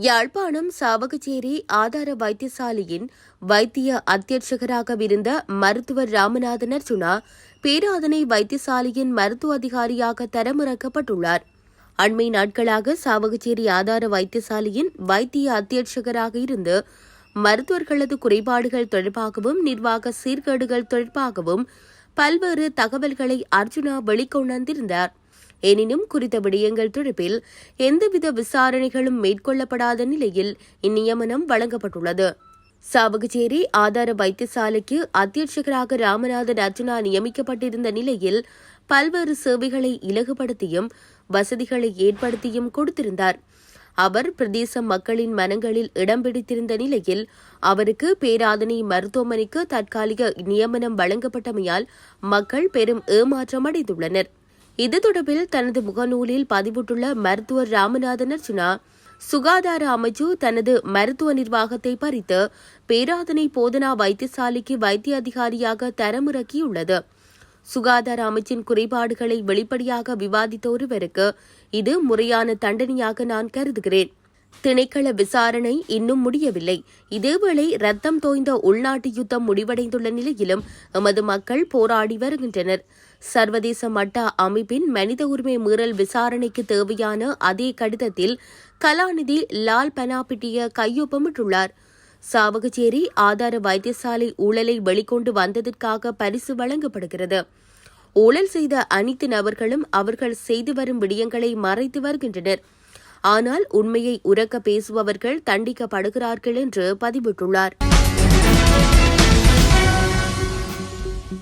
யாழ்ப்பாணம் சாவகச்சேரி ஆதார வைத்தியசாலையின் வைத்திய அத்தியட்சகராகவிருந்த மருத்துவர் ராமநாதன் அர்ஜுனா பேராதனை வைத்தியசாலையின் மருத்துவ அதிகாரியாக தரமிறக்கப்பட்டுள்ளார். அண்மை நாட்களாக சாவகச்சேரி ஆதார வைத்தியசாலையின் வைத்திய அத்தியட்சகராக இருந்து மருத்துவர்களது குறைபாடுகள் தொடர்பாகவும் நிர்வாக சீர்கேடுகள் தொடர்பாகவும் பல்வேறு தகவல்களை அர்ஜுனா வெளிக்கொணர்ந்திருந்தார். எனினும் குறித்த விடயங்கள் தொடர்பில் எந்தவித விசாரணைகளும் மேற்கொள்ளப்படாத நிலையில் இந்நியமனம் வழங்கப்பட்டுள்ளது. சாவகச்சேரி ஆதார வைத்தியசாலைக்கு அத்தியட்சகராக ராமநாதன் அர்ஜுனா நியமிக்கப்பட்டிருந்த நிலையில் பல்வேறு சேவைகளை இலகுபடுத்தியும் வசதிகளை ஏற்படுத்தியும் கொடுத்திருந்தார். அவர் பிரதேச மக்களின் மனங்களில் இடம் பிடித்திருந்த நிலையில் அவருக்கு பேராதனை மருத்துவமனைக்கு தற்காலிக நியமனம் வழங்கப்பட்டமையால் மக்கள் பெரும் ஏமாற்றம் அடைந்துள்ளனர். இது தொடர்பில் தனது முகநூலில் பதிவிட்டுள்ள மருத்துவர் ராமநாதன் அர்ஜுனா, சுகாதார அமைச்சு தனது மருத்துவ நிர்வாகத்தை பறித்து பேராதனை போதனா வைத்தியசாலைக்கு வைத்திய அதிகாரியாக தரமிறக்கியுள்ளது. சுகாதார அமைச்சின் குறைபாடுகளை வெளிப்படையாக விவாதித்த ஒருவருக்கு இது முறையான தண்டனையாக நான் கருதுகிறேன். திணைக்கள விசாரணை இன்னும் முடியவில்லை. இதேவேளை ரத்தம் தோய்ந்த உள்நாட்டு யுத்தம் முடிவடைந்துள்ள நிலையிலும் எமது மக்கள் போராடி வருகின்றனர். சர்வதேச மட்ட அமைப்பின் மனித உரிமை மீறல் விசாரணைக்கு தேவையான அதே கடிதத்தில் கலாநிதி லால் பனாபிட்டிய கையொப்பமிட்டுள்ளார். சாவகச்சேரி ஆதார வைத்தியசாலை ஊழலை வெளிக்கொண்டு வந்ததற்காக பரிசு வழங்கப்படுகிறது. ஊழல் செய்த அனைத்து நபர்களும் அவர்கள் செய்து வரும் விடயங்களை மறைத்து வருகின்றனர். ஆனால் உண்மையை உரக்க பேசுபவர்கள் தண்டிக்கப்படுகிறார்கள் என்று பதிவிட்டுள்ளார்.